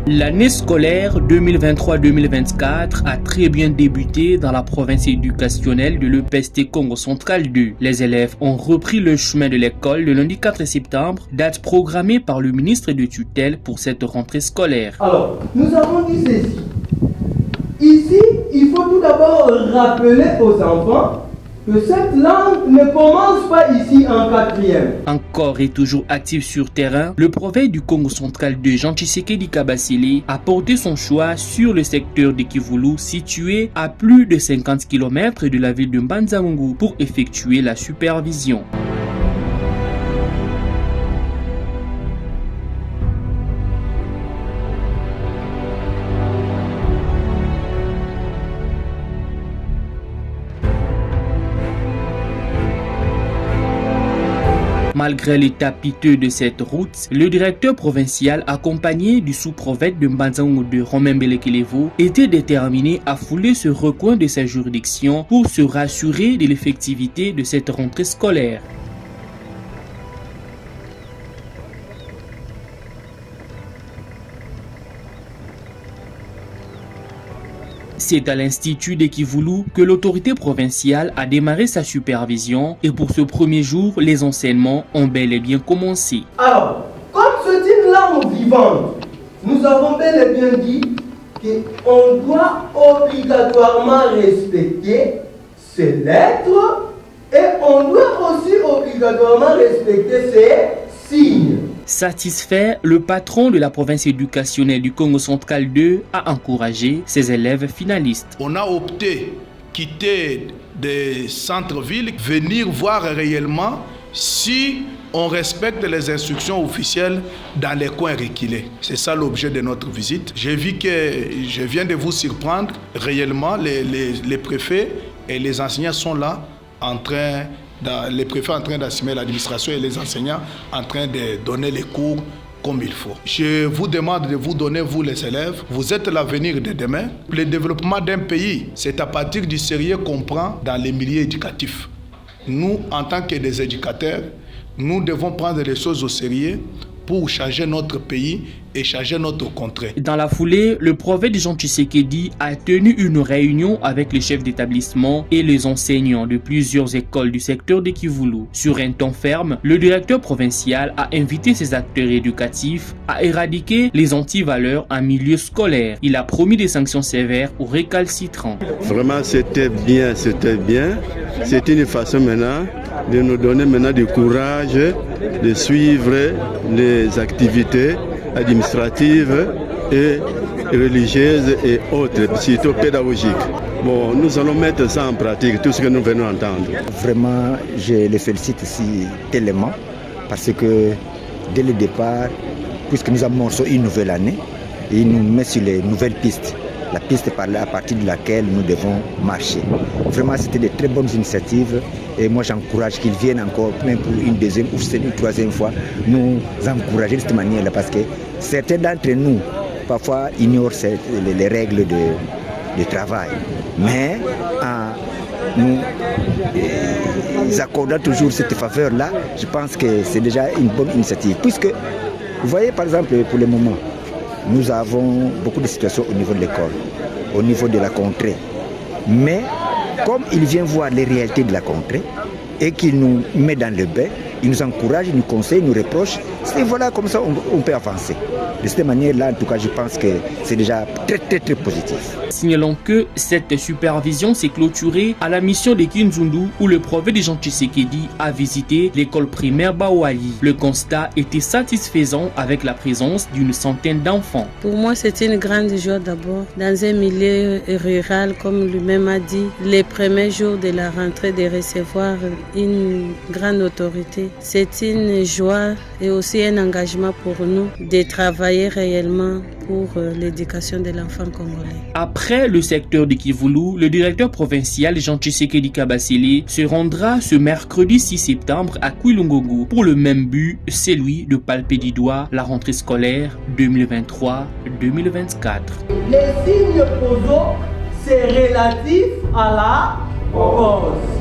L'année scolaire 2023-2024 a très bien débuté dans la province éducationnelle de l'EPST Congo Central 2. Les élèves ont repris le chemin de l'école le lundi 4 septembre, date programmée par le ministre de tutelle pour cette rentrée scolaire. Alors, nous avons dit ceci. Ici, il faut tout d'abord rappeler aux enfants que cette langue ne commence pas ici en quatrième. Encore et toujours actif sur terrain, le prophète du Congo Central 2, Jean Tshisekedi Kabasele, a porté son choix sur le secteur de Kivulu, situé à plus de 50 km de la ville de Mbanza-Ngungu, pour effectuer la supervision. Malgré l'état piteux de cette route, le directeur provincial, accompagné du sous-prophète de Mbanza-Ngungu de Romain Belekelevo, était déterminé à fouler ce recoin de sa juridiction pour se rassurer de l'effectivité de cette rentrée scolaire. C'est à l'Institut de Kivulu que l'autorité provinciale a démarré sa supervision et pour ce premier jour, les enseignements ont bel et bien commencé. Alors, comme c'est une langue vivante, nous avons bel et bien dit qu'on doit obligatoirement respecter ses lettres et on doit aussi obligatoirement respecter ses signes. Satisfait, le patron de la province éducationnelle du Congo Central 2 a encouragé ses élèves finalistes. On a opté quitter des centres-villes, venir voir réellement si on respecte les instructions officielles dans les coins reculés. C'est ça l'objet de notre visite. J'ai vu que je viens de vous surprendre. Réellement, les préfets et les enseignants sont là les préfets en train d'assumer l'administration et les enseignants en train de donner les cours comme il faut. Je vous demande de vous donner, vous les élèves, vous êtes l'avenir de demain. Le développement d'un pays, c'est à partir du sérieux qu'on prend dans les milieux éducatifs. Nous, en tant que des éducateurs, nous devons prendre les choses au sérieux pour changer notre pays et changer notre contrée. Dans la foulée, le prophète Jean Tshisekedi a tenu une réunion avec les chefs d'établissement et les enseignants de plusieurs écoles du secteur de Kivulu. Sur un ton ferme, le directeur provincial a invité ses acteurs éducatifs à éradiquer les antivaleurs en milieu scolaire. Il a promis des sanctions sévères aux récalcitrants. Vraiment, c'était bien. C'est une façon maintenant de nous donner du courage de suivre les activités administratives et religieuses et autres, surtout pédagogiques. Bon, nous allons mettre ça en pratique, tout ce que nous venons entendre. Vraiment, je les félicite ici tellement parce que dès le départ, puisque nous amorçons une nouvelle année, il nous met sur les nouvelles pistes. La piste à partir de laquelle nous devons marcher. Vraiment, c'était de très bonnes initiatives et moi j'encourage qu'ils viennent encore, même pour une deuxième ou une troisième fois, nous encourager de cette manière-là parce que certains d'entre nous, parfois, ignorent les règles de travail. Mais nous accordons toujours cette faveur-là, je pense que c'est déjà une bonne initiative. Puisque, vous voyez par exemple, pour le moment, nous avons beaucoup de situations au niveau de l'école, au niveau de la contrée. Mais comme il vient voir les réalités de la contrée et qu'il nous met dans le bain, il nous encourage, il nous conseille, il nous reproche. Et voilà, comme ça, on peut avancer. De cette manière-là, en tout cas, je pense que c'est déjà très positif. Signalons que cette supervision s'est clôturée à la mission de Kinzundu où le prophète Jean Tshisekedi a visité l'école primaire Bawali. Le constat était satisfaisant avec la présence d'une centaine d'enfants. Pour moi, c'était une grande joie d'abord. Dans un milieu rural, comme lui-même a dit, les premiers jours de la rentrée de recevoir une grande autorité. C'est une joie et aussi un engagement pour nous de travailler réellement pour l'éducation de l'enfant congolais. Après le secteur de Kivulu, le directeur provincial Jean Tshisekedi Kabasele se rendra ce mercredi 6 septembre à Kwilungogo pour le même but, celui de palper du doigt la rentrée scolaire 2023-2024. Les signes posaux, c'est relatif à la cause.